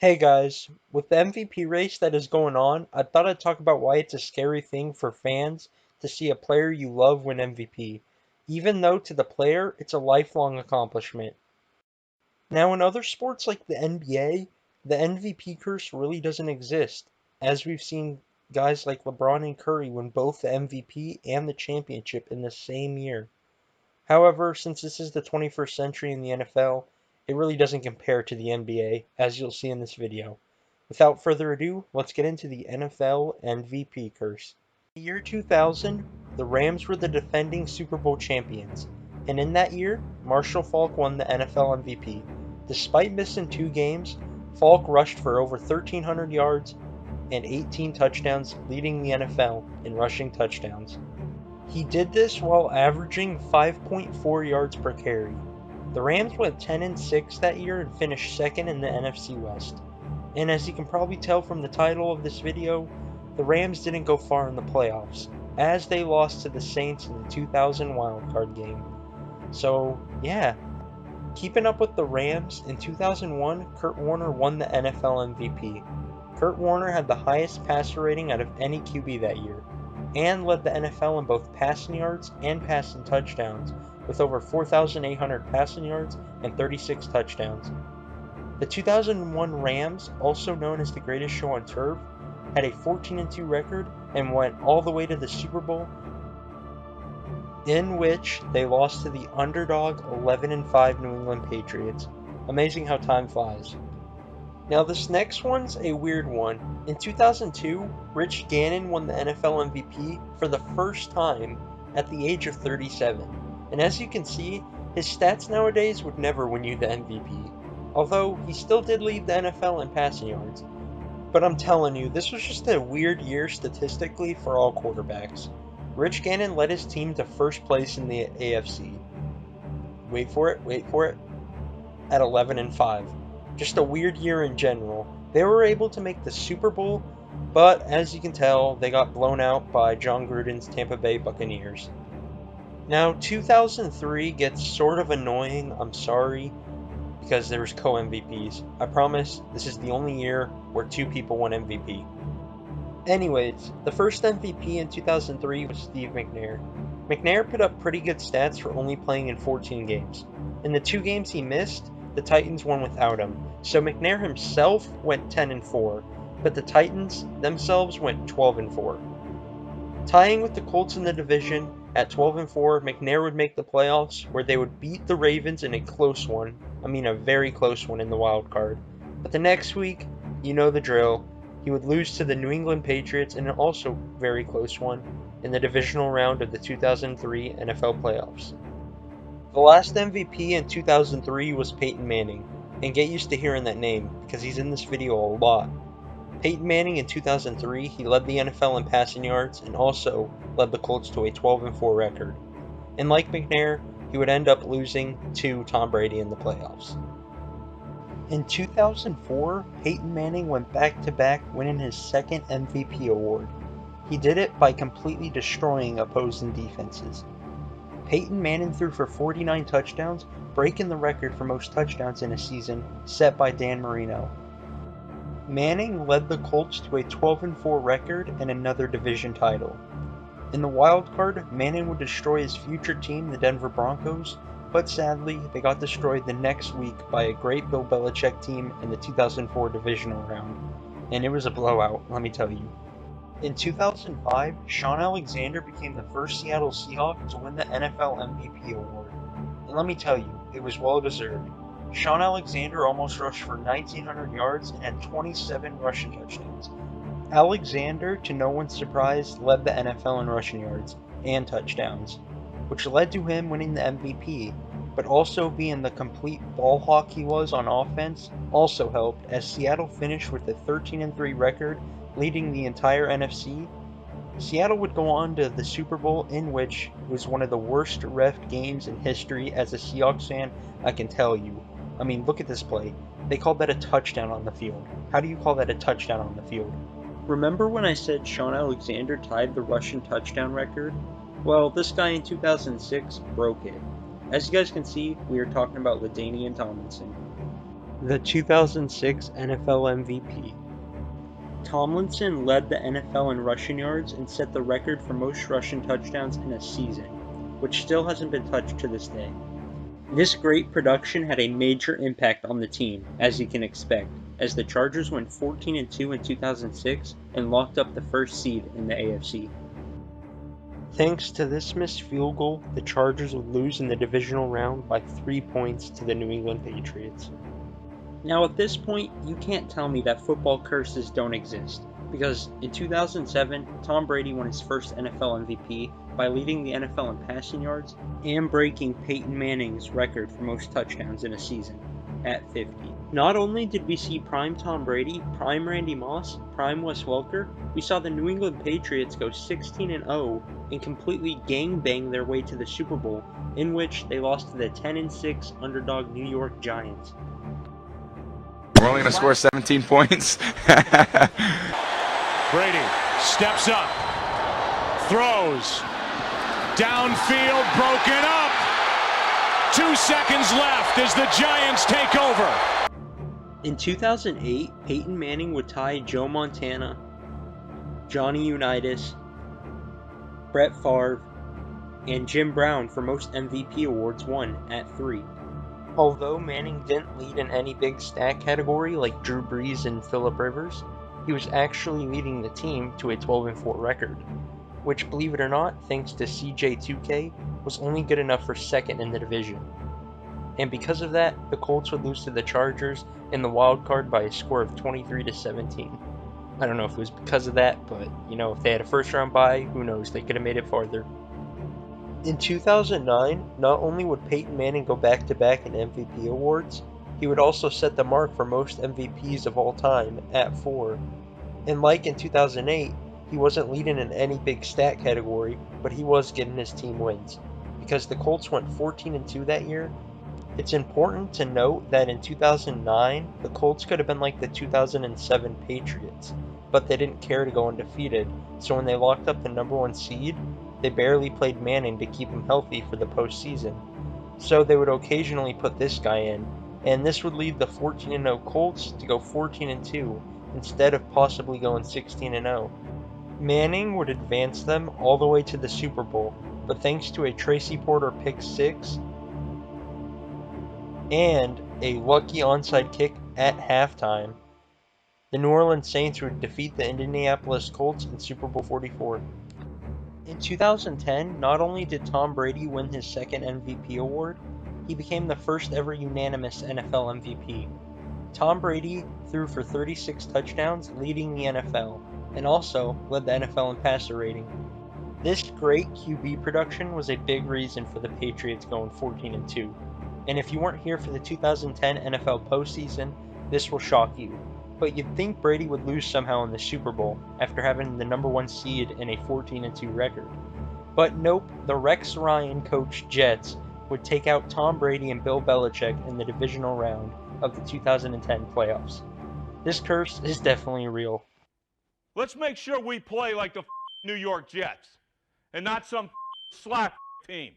Hey guys, with the MVP race that is going on, I thought I'd talk about why it's a scary thing for fans to see a player you love win MVP, even though to the player it's a lifelong accomplishment. Now, in other sports like the NBA, the MVP curse really doesn't exist, as we've seen guys like LeBron and Curry win both the MVP and the championship in the same year. However, since this is the 21st century in the NFL, it really doesn't compare to the NBA, as you'll see in this video. Without further ado, let's get into the NFL MVP curse. In the year 2000, the Rams were the defending Super Bowl champions, and in that year, Marshall Faulk won the NFL MVP. Despite missing 2 games, Faulk rushed for over 1,300 yards and 18 touchdowns, leading the NFL in rushing touchdowns. He did this while averaging 5.4 yards per carry. The Rams went 10-6 that year and finished second in the NFC West. And as you can probably tell from the title of this video, the Rams didn't go far in the playoffs, as they lost to the Saints in the 2000 wildcard game. So, yeah. Keeping up with the Rams, in 2001, Kurt Warner won the NFL MVP. Kurt Warner had the highest passer rating out of any QB that year, and led the NFL in both passing yards and passing touchdowns, with over 4,800 passing yards and 36 touchdowns. The 2001 Rams, also known as the greatest show on turf, had a 14-2 record and went all the way to the Super Bowl, in which they lost to the underdog 11-5 New England Patriots. Amazing how time flies. Now this next one's a weird one. In 2002, Rich Gannon won the NFL MVP for the first time at the age of 37. And as you can see, his stats nowadays would never win you the MVP. Although, he still did lead the NFL in passing yards. But I'm telling you, this was just a weird year statistically for all quarterbacks. Rich Gannon led his team to first place in the AFC. Wait for it, at 11-5. Just a weird year in general. They were able to make the Super Bowl, but as you can tell, they got blown out by John Gruden's Tampa Bay Buccaneers. Now, 2003 gets sort of annoying, I'm sorry, because there was co-MVPs. I promise, this is the only year where 2 people won MVP. Anyways, the first MVP in 2003 was Steve McNair. McNair put up pretty good stats for only playing in 14 games. In the 2 games he missed, the Titans won without him, so McNair himself went 10-4, but the Titans themselves went 12-4. Tying with the Colts in the division, at 12-4, McNair would make the playoffs, where they would beat the Ravens in a close one, a very close one in the wild card. But the next week, you know the drill, he would lose to the New England Patriots in an also very close one in the divisional round of the 2003 NFL playoffs. The last MVP in 2003 was Peyton Manning, and get used to hearing that name, because he's in this video a lot. Peyton Manning in 2003, he led the NFL in passing yards, and also led the Colts to a 12-4 record. And like McNair, he would end up losing to Tom Brady in the playoffs. In 2004, Peyton Manning went back-to-back, winning his second MVP award. He did it by completely destroying opposing defenses. Peyton Manning threw for 49 touchdowns, breaking the record for most touchdowns in a season set by Dan Marino. Manning led the Colts to a 12-4 record and another division title. In the wild card, Manning would destroy his future team, the Denver Broncos, but sadly, they got destroyed the next week by a great Bill Belichick team in the 2004 divisional round. And it was a blowout, let me tell you. In 2005, Shaun Alexander became the first Seattle Seahawk to win the NFL MVP award. And let me tell you, it was well deserved. Shaun Alexander almost rushed for 1,900 yards and had 27 rushing touchdowns. Alexander, to no one's surprise, led the NFL in rushing yards and touchdowns, which led to him winning the MVP, but also being the complete ball hawk he was on offense also helped, as Seattle finished with a 13-3 record, leading the entire NFC. Seattle would go on to the Super Bowl, in which was one of the worst ref games in history. As a Seahawks fan, I can tell you. Look at this play. They called that a touchdown on the field. How do you call that a touchdown on the field? Remember when I said Shaun Alexander tied the rushing touchdown record? Well, this guy in 2006 broke it. As you guys can see, we are talking about LaDainian Tomlinson. The 2006 NFL MVP. Tomlinson led the NFL in rushing yards and set the record for most rushing touchdowns in a season, which still hasn't been touched to this day. This great production had a major impact on the team, as you can expect, as the Chargers went 14-2 in 2006 and locked up the first seed in the AFC. Thanks to this missed field goal, the Chargers would lose in the divisional round by 3 points to the New England Patriots. Now at this point, you can't tell me that football curses don't exist, because in 2007, Tom Brady won his first NFL MVP by leading the NFL in passing yards and breaking Peyton Manning's record for most touchdowns in a season, at 50. Not only did we see prime Tom Brady, prime Randy Moss, prime Wes Welker, we saw the New England Patriots go 16-0 and completely gangbang their way to the Super Bowl, in which they lost to the 10-6 underdog New York Giants. We're only going to score 17 points. Brady steps up, throws, downfield, broken up. 2 seconds left as the Giants take over. In 2008, Peyton Manning would tie Joe Montana, Johnny Unitas, Brett Favre, and Jim Brown for most MVP awards won at 3. Although Manning didn't lead in any big stat category like Drew Brees and Phillip Rivers, he was actually leading the team to a 12-4 record, which, believe it or not, thanks to CJ2K, was only good enough for second in the division. And because of that, the Colts would lose to the Chargers in the wild card by a score of 23-17. I don't know if it was because of that, but if they had a first-round bye, who knows, they could have made it farther. In 2009, not only would Peyton Manning go back-to-back in MVP awards, he would also set the mark for most MVPs of all time at 4. And like in 2008, he wasn't leading in any big stat category, but he was getting his team wins. Because the Colts went 14-2 that year, it's important to note that in 2009, the Colts could have been like the 2007 Patriots, but they didn't care to go undefeated, so when they locked up the number 1 seed, they barely played Manning to keep him healthy for the postseason. So they would occasionally put this guy in, and this would lead the 14-0 Colts to go 14-2 instead of possibly going 16-0. Manning would advance them all the way to the Super Bowl, but thanks to a Tracy Porter pick 6 and a lucky onside kick at halftime, the New Orleans Saints would defeat the Indianapolis Colts in Super Bowl 44. In 2010, not only did Tom Brady win his second MVP award, he became the first ever unanimous NFL MVP. Tom Brady threw for 36 touchdowns, leading the NFL, and also led the NFL in passer rating. This great QB production was a big reason for the Patriots going 14-2. And if you weren't here for the 2010 NFL postseason, this will shock you. But you'd think Brady would lose somehow in the Super Bowl after having the number 1 seed and a 14-2 record. But nope, the Rex Ryan coached Jets would take out Tom Brady and Bill Belichick in the divisional round of the 2010 playoffs. This curse is definitely real. Let's make sure we play like the New York Jets and not some slack team.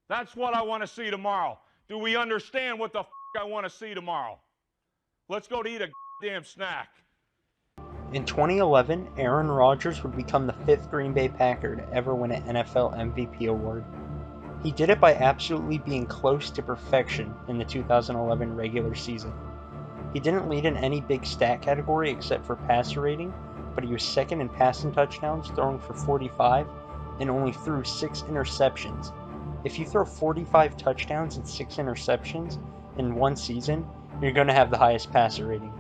That's what I want to see tomorrow. Do we understand what the I want to see tomorrow? Let's go to eat a damn snack. In 2011, Aaron Rodgers would become the 5th Green Bay Packer to ever win an NFL MVP award. He did it by absolutely being close to perfection in the 2011 regular season. He didn't lead in any big stat category except for passer rating, but he was second in passing touchdowns, throwing for 45, and only threw 6 interceptions. If you throw 45 touchdowns and 6 interceptions in one season, you're going to have the highest passer rating.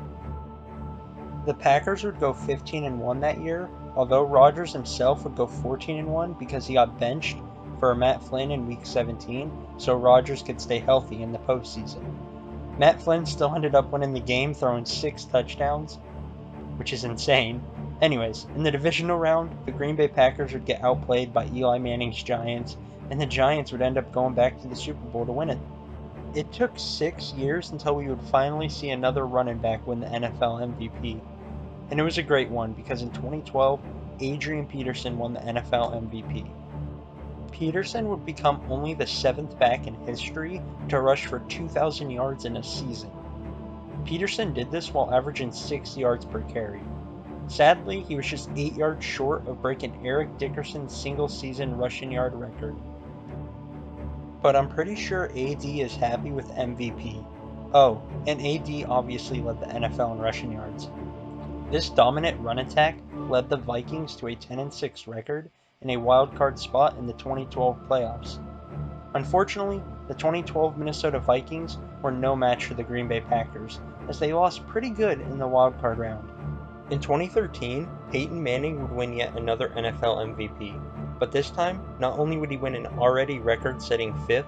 The Packers would go 15-1 that year, although Rodgers himself would go 14-1 because he got benched for Matt Flynn in Week 17, so Rodgers could stay healthy in the postseason. Matt Flynn still ended up winning the game, throwing 6 touchdowns, which is insane. Anyways, in the divisional round, the Green Bay Packers would get outplayed by Eli Manning's Giants, and the Giants would end up going back to the Super Bowl to win it. It took 6 years until we would finally see another running back win the NFL MVP. And it was a great one because in 2012, Adrian Peterson won the NFL MVP. Peterson would become only the 7th back in history to rush for 2,000 yards in a season, Peterson did this while averaging 6 yards per carry. Sadly, he was just 8 yards short of breaking Eric Dickerson's single-season rushing yard record. But I'm pretty sure AD is happy with MVP. Oh, and AD obviously led the NFL in rushing yards. This dominant run attack led the Vikings to a 10-6 record and a wild-card spot in the 2012 playoffs. Unfortunately, the 2012 Minnesota Vikings were no match for the Green Bay Packers, as they lost pretty good in the wild-card round. In 2013, Peyton Manning would win yet another NFL MVP, but this time, not only would he win an already record-setting 5th,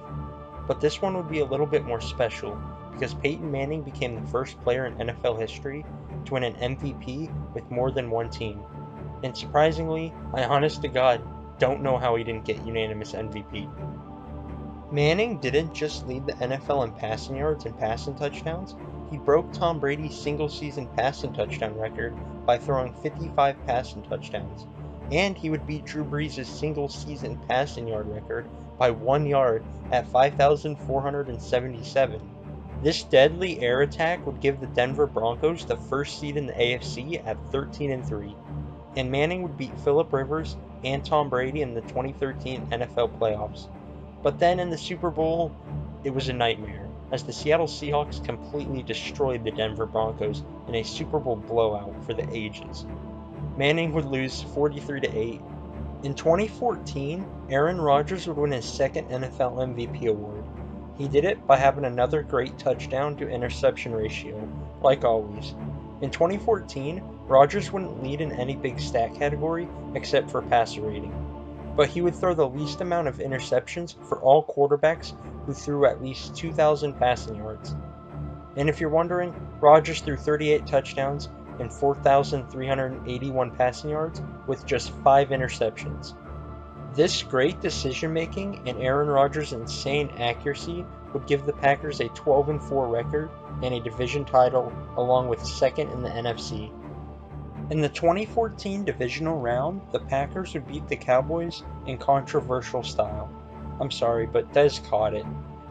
but this one would be a little bit more special, because Peyton Manning became the first player in NFL history to win an MVP with more than one team. And surprisingly, I honest to God don't know how he didn't get unanimous MVP. Manning didn't just lead the NFL in passing yards and passing touchdowns, he broke Tom Brady's single-season passing touchdown record by throwing 55 passing touchdowns, and he would beat Drew Brees' single-season passing yard record by 1 yard at 5,477. This deadly air attack would give the Denver Broncos the first seed in the AFC at 13-3, and Manning would beat Phillip Rivers and Tom Brady in the 2013 NFL playoffs. But then in the Super Bowl, it was a nightmare, as the Seattle Seahawks completely destroyed the Denver Broncos in a Super Bowl blowout for the ages. Manning would lose 43-8. In 2014, Aaron Rodgers would win his second NFL MVP award. He did it by having another great touchdown to interception ratio, like always. In 2014, Rodgers wouldn't lead in any big stat category except for passer rating, but he would throw the least amount of interceptions for all quarterbacks who threw at least 2,000 passing yards. And if you're wondering, Rodgers threw 38 touchdowns and 4,381 passing yards with just 5 interceptions. This great decision-making and Aaron Rodgers' insane accuracy would give the Packers a 12-4 record and a division title, along with second in the NFC. In the 2014 divisional round, the Packers would beat the Cowboys in controversial style. I'm sorry, but Dez caught it.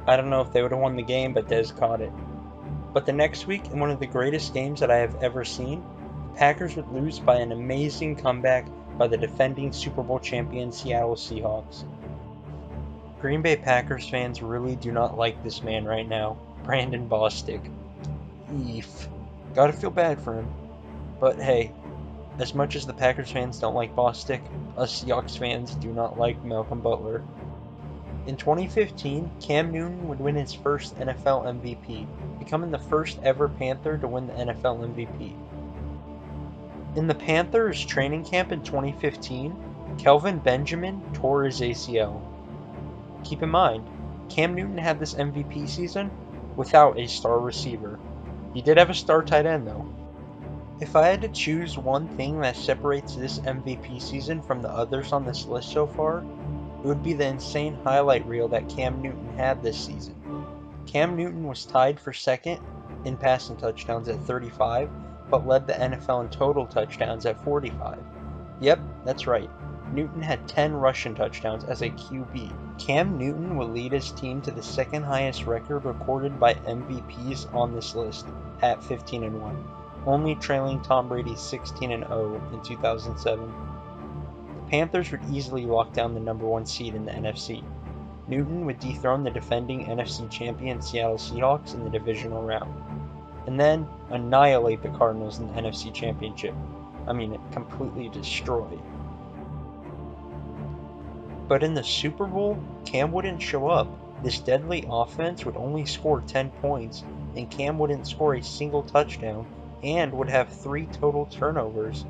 I don't know if they would have won the game, but Dez caught it. But the next week, in one of the greatest games that I have ever seen, the Packers would lose by an amazing comeback by the defending Super Bowl champion Seattle Seahawks. Green Bay Packers fans really do not like this man right now, Brandon Bostic. Eef. Gotta feel bad for him. But hey, as much as the Packers fans don't like Bostic, us Seahawks fans do not like Malcolm Butler. In 2015, Cam Newton would win his first NFL MVP, becoming the first ever Panther to win the NFL MVP. In the Panthers training camp in 2015, Kelvin Benjamin tore his ACL. Keep in mind, Cam Newton had this MVP season without a star receiver. He did have a star tight end though. If I had to choose one thing that separates this MVP season from the others on this list so far, it would be the insane highlight reel that Cam Newton had this season. Cam Newton was tied for second in passing touchdowns at 35, but led the NFL in total touchdowns at 45. Yep, that's right. Newton had 10 rushing touchdowns as a QB. Cam Newton will lead his team to the second highest record recorded by MVPs on this list at 15-1, only trailing Tom Brady's 16-0 in 2007. The Panthers would easily lock down the number 1 seed in the NFC. Newton would dethrone the defending NFC champion Seattle Seahawks in the divisional round, and then annihilate the Cardinals in the NFC Championship. I mean, completely destroy. But in the Super Bowl, Cam wouldn't show up. This deadly offense would only score 10 points, and Cam wouldn't score a single touchdown, and would have 3 total turnovers.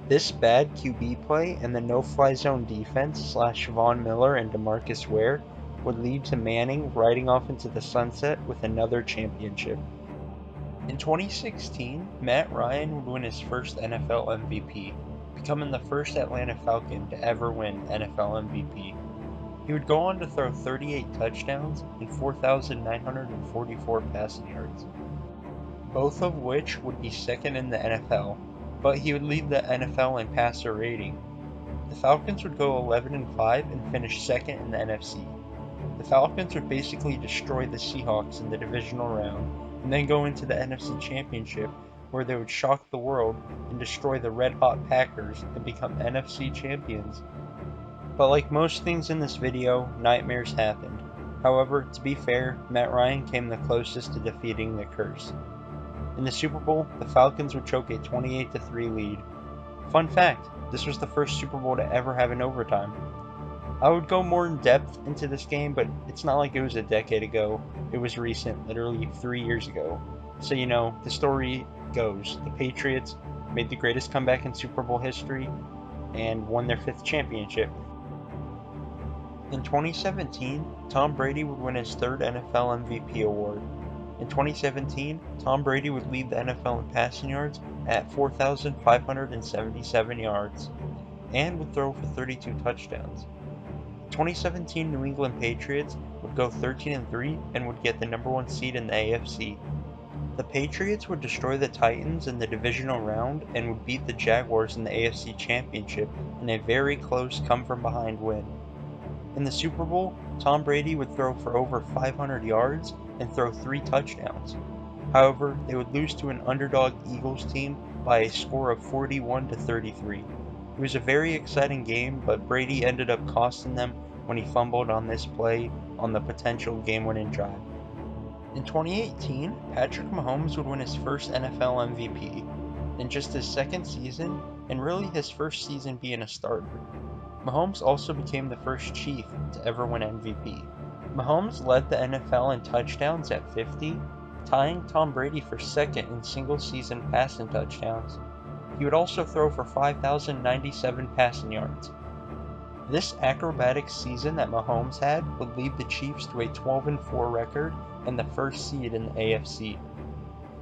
This bad QB play and the no-fly zone defense / Von Miller and DeMarcus Ware would lead to Manning riding off into the sunset with another championship. In 2016, Matt Ryan would win his first NFL MVP, becoming the first Atlanta Falcon to ever win NFL MVP. He would go on to throw 38 touchdowns and 4,944 passing yards, both of which would be second in the NFL, but he would lead the NFL in passer rating. The Falcons would go 11-5 and finish second in the NFC. The Falcons would basically destroy the Seahawks in the divisional round, and then go into the NFC Championship, where they would shock the world and destroy the red-hot Packers and become NFC champions. But like most things in this video, nightmares happened. However, to be fair, Matt Ryan came the closest to defeating the curse. In the Super Bowl, the Falcons would choke a 28-3 lead. Fun fact, this was the first Super Bowl to ever have an overtime. I would go more in depth into this game, but it's not like it was a decade ago. It was recent, literally 3 years ago. So you know, the story goes, the Patriots made the greatest comeback in Super Bowl history and won their 5th championship. In 2017, Tom Brady would win his 3rd NFL MVP award. In 2017, Tom Brady would lead the NFL in passing yards at 4,577 yards and would throw for 32 touchdowns. The 2017 New England Patriots would go 13-3 and would get the #1 seed in the AFC. The Patriots would destroy the Titans in the divisional round and would beat the Jaguars in the AFC Championship in a very close come-from-behind win. In the Super Bowl, Tom Brady would throw for over 500 yards and throw 3 touchdowns. However, they would lose to an underdog Eagles team by a score of 41-33. It was a very exciting game, but Brady ended up costing them when he fumbled on this play on the potential game-winning drive. In 2018, Patrick Mahomes would win his first NFL MVP, in just his 2nd season, and really his first season being a starter. Mahomes also became the first Chief to ever win MVP. Mahomes led the NFL in touchdowns at 50, tying Tom Brady for 2nd in single-season passing touchdowns. He would also throw for 5,097 passing yards. This acrobatic season that Mahomes had would lead the Chiefs to a 12-4 record and the 1st seed in the AFC.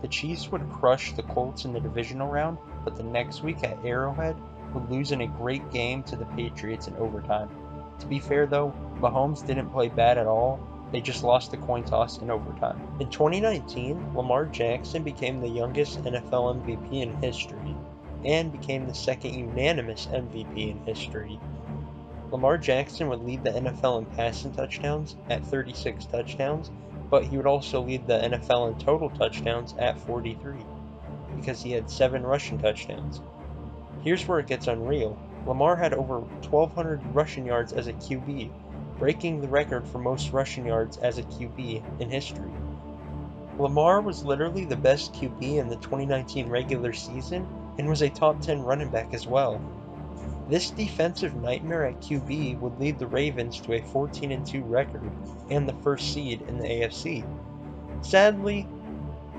The Chiefs would crush the Colts in the divisional round, but the next week at Arrowhead would lose in a great game to the Patriots in overtime. To be fair though, Mahomes didn't play bad at all, they just lost the coin toss in overtime. In 2019, Lamar Jackson became the youngest NFL MVP in history, and became the 2nd unanimous MVP in history. Lamar Jackson would lead the NFL in passing touchdowns at 36 touchdowns, but he would also lead the NFL in total touchdowns at 43, because he had 7 rushing touchdowns. Here's where it gets unreal. Lamar had over 1,200 rushing yards as a QB, breaking the record for most rushing yards as a QB in history. Lamar was literally the best QB in the 2019 regular season and was a top 10 running back as well. This defensive nightmare at QB would lead the Ravens to a 14-2 record and the 1st seed in the AFC. Sadly,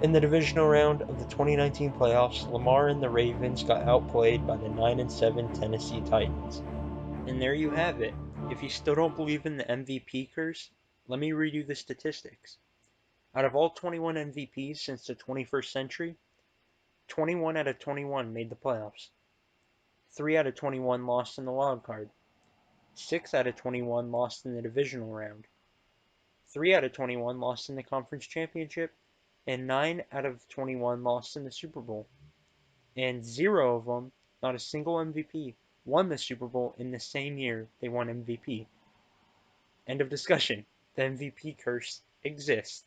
in the divisional round of the 2019 playoffs, Lamar and the Ravens got outplayed by the 9-7 Tennessee Titans. And there you have it. If you still don't believe in the MVP curse, let me read you the statistics. Out of all 21 MVPs since the 21st century, 21 out of 21 made the playoffs. 3 out of 21 lost in the wild card. 6 out of 21 lost in the divisional round. 3 out of 21 lost in the conference championship, and 9 out of 21 lost in the Super Bowl. And 0 of them, not a single MVP, won the Super Bowl in the same year they won MVP. End of discussion. The MVP curse exists.